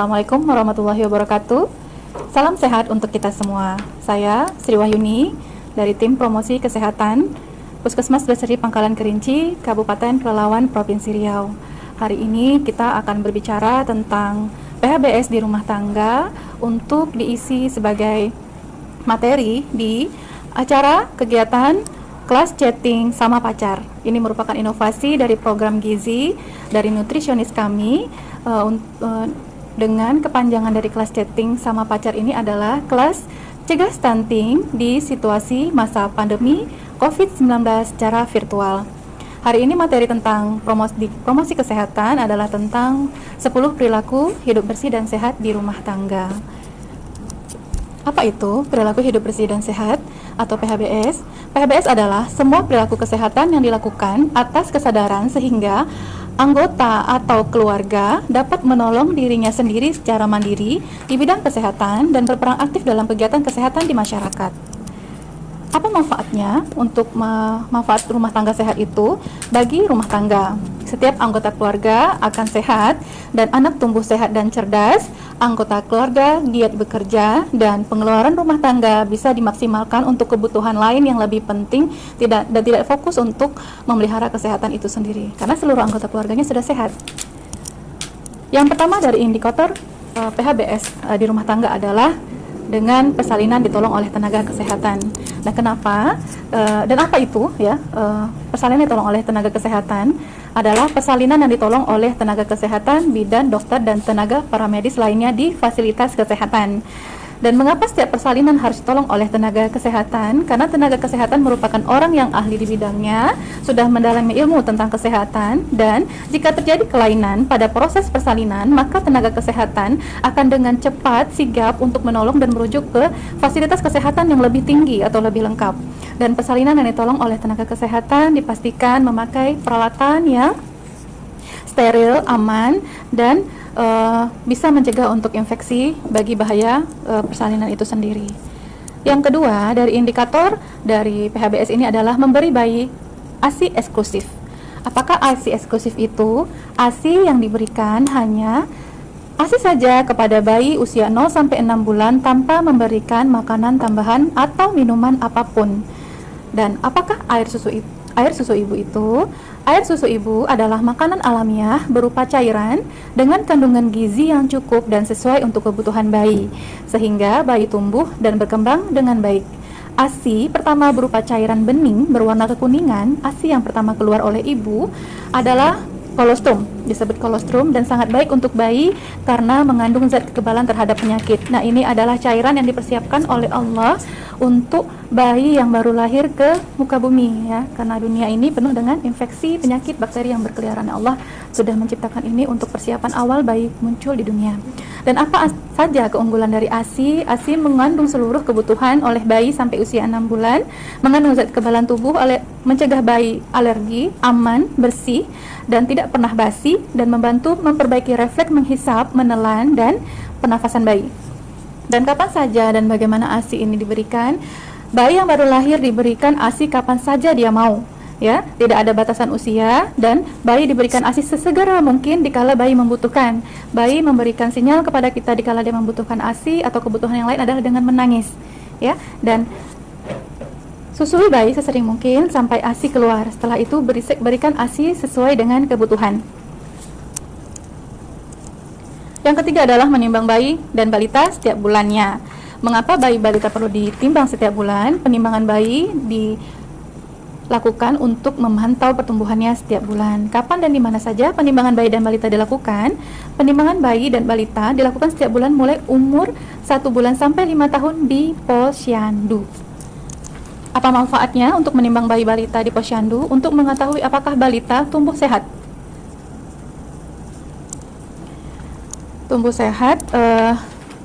Assalamualaikum warahmatullahi wabarakatuh. Salam sehat untuk kita semua. Saya Sri Wahyuni dari tim promosi kesehatan Puskesmas Berseri Pangkalan Kerinci, Kabupaten Pelalawan, Provinsi Riau. Hari ini kita akan berbicara tentang PHBS di rumah tangga untuk diisi sebagai materi di acara kegiatan kelas chatting sama pacar. Ini merupakan inovasi dari program gizi dari nutrisionis kami. Dengan kepanjangan dari kelas chatting sama pacar ini adalah kelas cegah stunting di situasi masa pandemi COVID-19 secara virtual. Hari ini materi tentang promosi kesehatan adalah tentang 10 perilaku hidup bersih dan sehat di rumah tangga. Apa itu perilaku hidup bersih dan sehat atau PHBS? PHBS adalah semua perilaku kesehatan yang dilakukan atas kesadaran sehingga anggota atau keluarga dapat menolong dirinya sendiri secara mandiri di bidang kesehatan dan berperan aktif dalam kegiatan kesehatan di masyarakat. Apa manfaatnya untuk manfaat rumah tangga sehat itu bagi rumah tangga? Setiap anggota keluarga akan sehat dan anak tumbuh sehat dan cerdas. Anggota keluarga giat bekerja dan pengeluaran rumah tangga bisa dimaksimalkan untuk kebutuhan lain yang lebih penting dan tidak fokus untuk memelihara kesehatan itu sendiri karena seluruh anggota keluarganya sudah sehat. Yang pertama dari indikator PHBS di rumah tangga adalah dengan persalinan ditolong oleh tenaga kesehatan. Nah, kenapa dan apa itu ya persalinan ditolong oleh tenaga kesehatan? Adalah persalinan yang ditolong oleh tenaga kesehatan, bidan, dokter, dan tenaga paramedis lainnya di fasilitas kesehatan. Dan mengapa setiap persalinan harus ditolong oleh tenaga kesehatan? Karena tenaga kesehatan merupakan orang yang ahli di bidangnya, sudah mendalami ilmu tentang kesehatan, dan jika terjadi kelainan pada proses persalinan, maka tenaga kesehatan akan dengan cepat sigap untuk menolong dan merujuk ke fasilitas kesehatan yang lebih tinggi atau lebih lengkap. Dan persalinan yang ditolong oleh tenaga kesehatan dipastikan memakai peralatan yang steril, aman, dan bisa mencegah untuk infeksi bagi bahaya persalinan itu sendiri. Yang kedua dari indikator dari PHBS ini adalah memberi bayi ASI eksklusif. Apakah ASI eksklusif itu? ASI yang diberikan hanya ASI saja kepada bayi usia 0-6 bulan tanpa memberikan makanan tambahan atau minuman apapun. Dan apakah air susu ibu itu? Air susu ibu adalah makanan alamiah berupa cairan dengan kandungan gizi yang cukup dan sesuai untuk kebutuhan bayi, sehingga bayi tumbuh dan berkembang dengan baik. ASI pertama berupa cairan bening berwarna kekuningan. ASI yang pertama keluar oleh ibu adalah kolostrum, disebut kolostrum, dan sangat baik untuk bayi karena mengandung zat kekebalan terhadap penyakit. Nah, ini adalah cairan yang dipersiapkan oleh Allah untuk bayi yang baru lahir ke muka bumi ya, karena dunia ini penuh dengan infeksi, penyakit, bakteri yang berkeliaran. Allah sudah menciptakan ini untuk persiapan awal bayi muncul di dunia. Dan apa saja keunggulan dari ASI? ASI mengandung seluruh kebutuhan oleh bayi sampai usia 6 bulan, mengandung zat kekebalan tubuh, mencegah bayi alergi, aman, bersih, dan tidak pernah basi, dan membantu memperbaiki refleks menghisap, menelan, dan pernafasan bayi. Dan kapan saja dan bagaimana ASI ini diberikan? Bayi yang baru lahir diberikan ASI kapan saja dia mau, ya, tidak ada batasan usia, dan bayi diberikan ASI sesegera mungkin dikala bayi membutuhkan. Bayi memberikan sinyal kepada kita dikala dia membutuhkan ASI atau kebutuhan yang lain adalah dengan menangis, ya, dan susui bayi sesering mungkin sampai ASI keluar. Setelah itu berikan ASI sesuai dengan kebutuhan. Yang ketiga adalah menimbang bayi dan balita setiap bulannya. Mengapa bayi balita perlu ditimbang setiap bulan? Penimbangan bayi dilakukan untuk memantau pertumbuhannya setiap bulan. Kapan dan di mana saja penimbangan bayi dan balita dilakukan? Penimbangan bayi dan balita dilakukan setiap bulan mulai umur 1 bulan sampai 5 tahun di posyandu. Apa manfaatnya untuk menimbang bayi balita di posyandu? Untuk mengetahui apakah balita tumbuh sehat.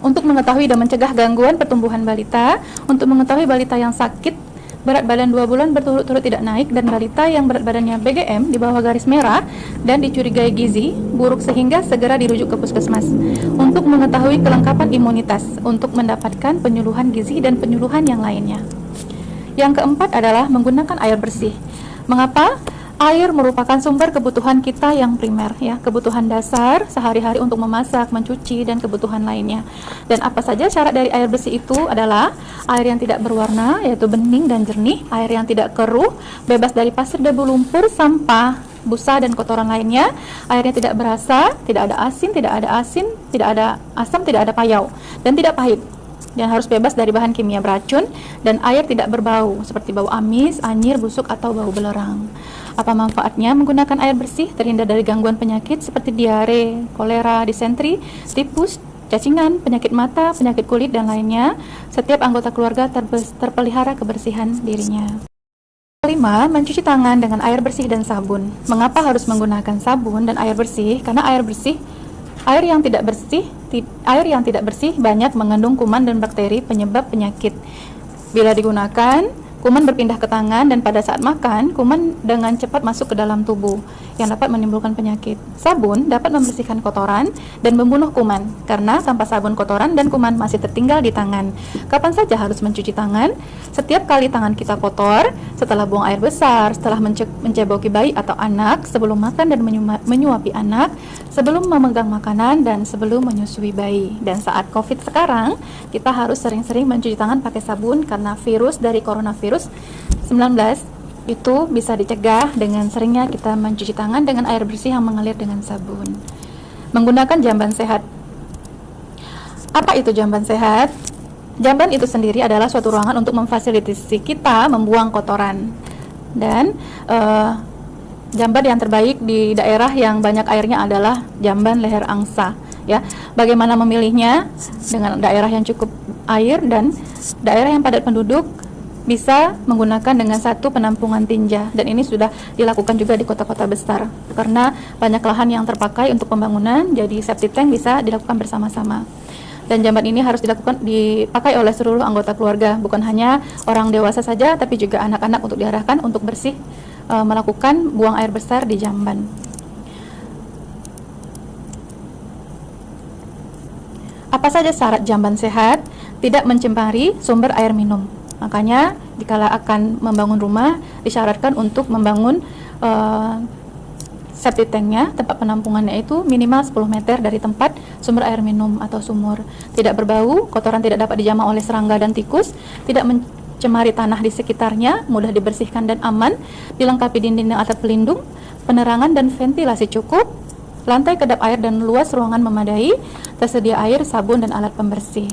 Untuk mengetahui dan mencegah gangguan pertumbuhan balita, untuk mengetahui balita yang sakit, berat badan 2 bulan berturut-turut tidak naik, dan balita yang berat badannya BGM di bawah garis merah dan dicurigai gizi buruk sehingga segera dirujuk ke puskesmas. Untuk mengetahui kelengkapan imunitas, untuk mendapatkan penyuluhan gizi dan penyuluhan yang lainnya. Yang keempat adalah menggunakan air bersih. Mengapa Air merupakan sumber kebutuhan kita yang primer, ya, kebutuhan dasar sehari-hari untuk memasak, mencuci, dan kebutuhan lainnya. Dan apa saja syarat dari air bersih itu adalah air yang tidak berwarna, yaitu bening dan jernih, air yang tidak keruh, bebas dari pasir, debu, lumpur, sampah, busa, dan kotoran lainnya, airnya tidak berasa, tidak ada asin, tidak ada asam, tidak ada payau, dan tidak pahit. Dan harus bebas dari bahan kimia beracun, dan air tidak berbau seperti bau amis, anyir, busuk, atau bau belerang. Apa manfaatnya menggunakan air bersih? Terhindar dari gangguan penyakit seperti diare, kolera, disentri, tipus, cacingan, penyakit mata, penyakit kulit, dan lainnya. Setiap anggota keluarga terpelihara kebersihan dirinya. Kelima, mencuci tangan dengan air bersih dan sabun. Mengapa harus menggunakan sabun dan air bersih? Karena air yang tidak bersih banyak mengandung kuman dan bakteri penyebab penyakit. Bila digunakan, kuman berpindah ke tangan, dan pada saat makan, kuman dengan cepat masuk ke dalam tubuh yang dapat menimbulkan penyakit. Sabun dapat membersihkan kotoran dan membunuh kuman, karena tanpa sabun kotoran dan kuman masih tertinggal di tangan. Kapan saja harus mencuci tangan? Setiap kali tangan kita kotor, setelah buang air besar, setelah menceboki bayi atau anak, sebelum makan dan menyuapi anak, sebelum memegang makanan, dan sebelum menyusui bayi. Dan saat COVID sekarang, kita harus sering-sering mencuci tangan pakai sabun, karena virus dari coronavirus 19 itu bisa dicegah dengan seringnya kita mencuci tangan dengan air bersih yang mengalir dengan sabun. Menggunakan jamban sehat. Apa itu jamban sehat? Jamban itu sendiri adalah suatu ruangan untuk memfasilitasi kita membuang kotoran. Dan jamban yang terbaik di daerah yang banyak airnya adalah jamban leher angsa, ya. Bagaimana memilihnya? Dengan daerah yang cukup air dan daerah yang padat penduduk, bisa menggunakan dengan satu penampungan tinja, dan ini sudah dilakukan juga di kota-kota besar karena banyak lahan yang terpakai untuk pembangunan, jadi septic tank bisa dilakukan bersama-sama. Dan jamban ini harus dipakai oleh seluruh anggota keluarga, bukan hanya orang dewasa saja, tapi juga anak-anak, untuk diarahkan untuk bersih melakukan buang air besar di jamban. Apa saja syarat jamban sehat? Tidak mencemari sumber air minum. Makanya dikala akan membangun rumah, disyaratkan untuk membangun septic tanknya, tempat penampungannya itu minimal 10 meter dari tempat sumber air minum atau sumur. Tidak berbau, kotoran tidak dapat dijamah oleh serangga dan tikus, tidak mencemari tanah di sekitarnya, mudah dibersihkan dan aman, dilengkapi dinding dan atap pelindung, penerangan dan ventilasi cukup, lantai kedap air dan luas ruangan memadai, tersedia air, sabun, dan alat pembersih.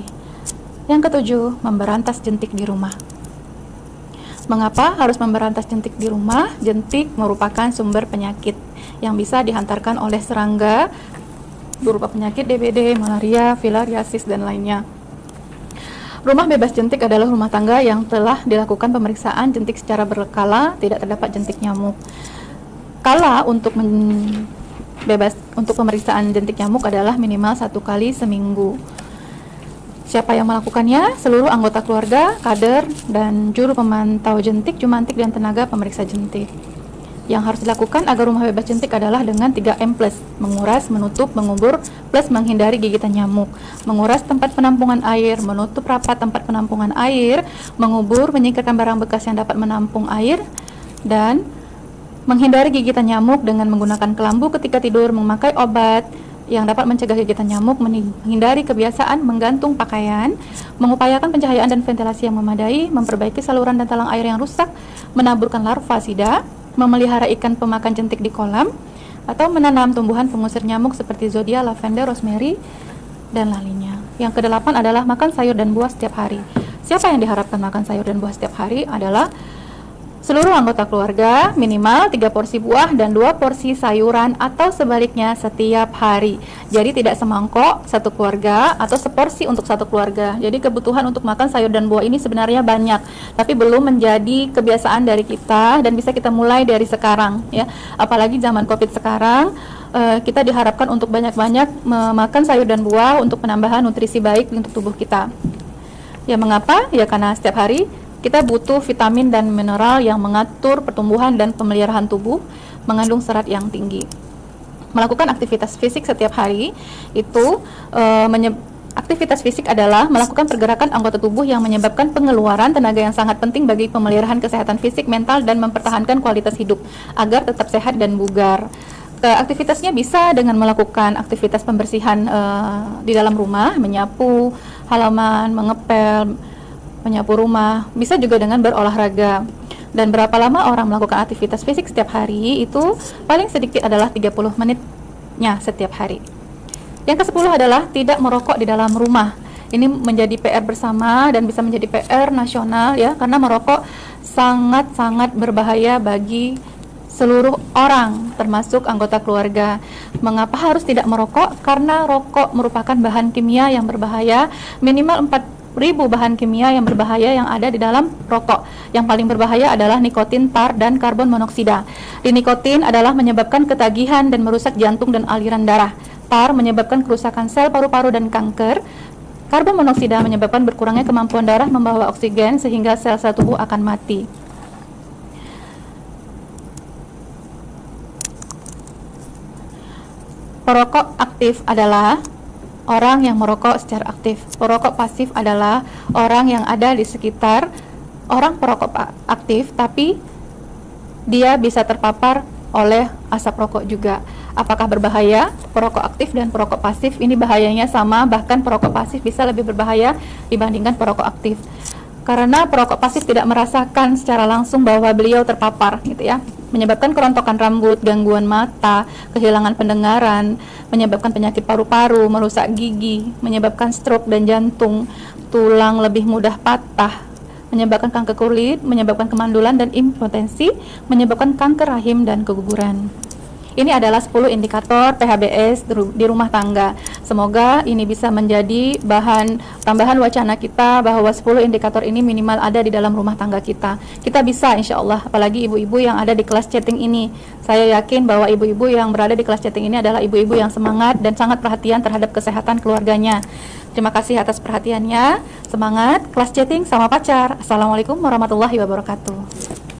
Yang ketujuh, memberantas jentik di rumah. Mengapa harus memberantas jentik di rumah? Jentik merupakan sumber penyakit yang bisa dihantarkan oleh serangga berupa penyakit DBD, malaria, filariasis, dan lainnya. Rumah bebas jentik adalah rumah tangga yang telah dilakukan pemeriksaan jentik secara berkala, tidak terdapat jentik nyamuk. Kala untuk pemeriksaan jentik nyamuk adalah minimal 1 kali seminggu. Siapa yang melakukannya? Seluruh anggota keluarga, kader, dan juru pemantau jentik, jumantik, dan tenaga pemeriksa jentik. Yang harus dilakukan agar rumah bebas jentik adalah dengan 3M+, menguras, menutup, mengubur, plus menghindari gigitan nyamuk. Menguras tempat penampungan air, menutup rapat tempat penampungan air, mengubur, menyingkirkan barang bekas yang dapat menampung air, dan menghindari gigitan nyamuk dengan menggunakan kelambu ketika tidur, memakai obat yang dapat mencegah gigitan nyamuk, menghindari kebiasaan menggantung pakaian, mengupayakan pencahayaan dan ventilasi yang memadai, memperbaiki saluran dan talang air yang rusak, menaburkan larva sida, memelihara ikan pemakan jentik di kolam, atau menanam tumbuhan pengusir nyamuk seperti zodia, lavender, rosemary, dan lainnya. Yang kedelapan adalah makan sayur dan buah setiap hari. Siapa yang diharapkan makan sayur dan buah setiap hari? Adalah seluruh anggota keluarga, minimal 3 porsi buah dan 2 porsi sayuran, atau sebaliknya setiap hari. Jadi tidak semangkok satu keluarga atau seporsi untuk satu keluarga. Jadi kebutuhan untuk makan sayur dan buah ini sebenarnya banyak, tapi belum menjadi kebiasaan dari kita dan bisa kita mulai dari sekarang, ya. Apalagi zaman COVID sekarang, kita diharapkan untuk banyak-banyak memakan sayur dan buah untuk penambahan nutrisi baik untuk tubuh kita. Ya, mengapa? Ya karena setiap hari kita butuh vitamin dan mineral yang mengatur pertumbuhan dan pemeliharaan tubuh, mengandung serat yang tinggi. Melakukan aktivitas fisik setiap hari itu Aktivitas fisik adalah melakukan pergerakan anggota tubuh yang menyebabkan pengeluaran tenaga yang sangat penting bagi pemeliharaan kesehatan fisik, mental, dan mempertahankan kualitas hidup agar tetap sehat dan bugar. Aktivitasnya bisa dengan melakukan aktivitas pembersihan di dalam rumah, menyapu halaman, mengepel, menyapu rumah, bisa juga dengan berolahraga. Dan berapa lama orang melakukan aktivitas fisik setiap hari? Itu paling sedikit adalah 30 menitnya setiap hari. Yang ke-10 adalah tidak merokok di dalam rumah. Ini menjadi PR bersama dan bisa menjadi PR nasional ya, karena merokok sangat-sangat berbahaya bagi seluruh orang, termasuk anggota keluarga. Mengapa harus tidak merokok? Karena rokok merupakan bahan kimia yang berbahaya, minimal 4.000 bahan kimia yang berbahaya yang ada di dalam rokok. Yang paling berbahaya adalah nikotin, tar, dan karbon monoksida. Di nikotin adalah menyebabkan ketagihan dan merusak jantung dan aliran darah. Tar menyebabkan kerusakan sel paru-paru dan kanker. Karbon monoksida menyebabkan berkurangnya kemampuan darah membawa oksigen sehingga sel-sel tubuh akan mati. Perokok aktif adalah orang yang merokok secara aktif. Perokok pasif adalah orang yang ada di sekitar orang perokok aktif, tapi dia bisa terpapar oleh asap rokok juga. Apakah berbahaya? Perokok aktif dan perokok pasif ini bahayanya sama, bahkan perokok pasif bisa lebih berbahaya dibandingkan perokok aktif. Karena perokok pasif tidak merasakan secara langsung bahwa beliau terpapar, gitu ya. Menyebabkan kerontokan rambut, gangguan mata, kehilangan pendengaran, menyebabkan penyakit paru-paru, merusak gigi, menyebabkan stroke dan jantung, tulang lebih mudah patah, menyebabkan kanker kulit, menyebabkan kemandulan dan impotensi, menyebabkan kanker rahim dan keguguran. Ini adalah 10 indikator PHBS di rumah tangga. Semoga ini bisa menjadi bahan tambahan wacana kita bahwa 10 indikator ini minimal ada di dalam rumah tangga kita. Kita bisa insya Allah, apalagi ibu-ibu yang ada di kelas chatting ini. Saya yakin bahwa ibu-ibu yang berada di kelas chatting ini adalah ibu-ibu yang semangat dan sangat perhatian terhadap kesehatan keluarganya. Terima kasih atas perhatiannya. Semangat, kelas chatting sama pacar. Assalamualaikum warahmatullahi wabarakatuh.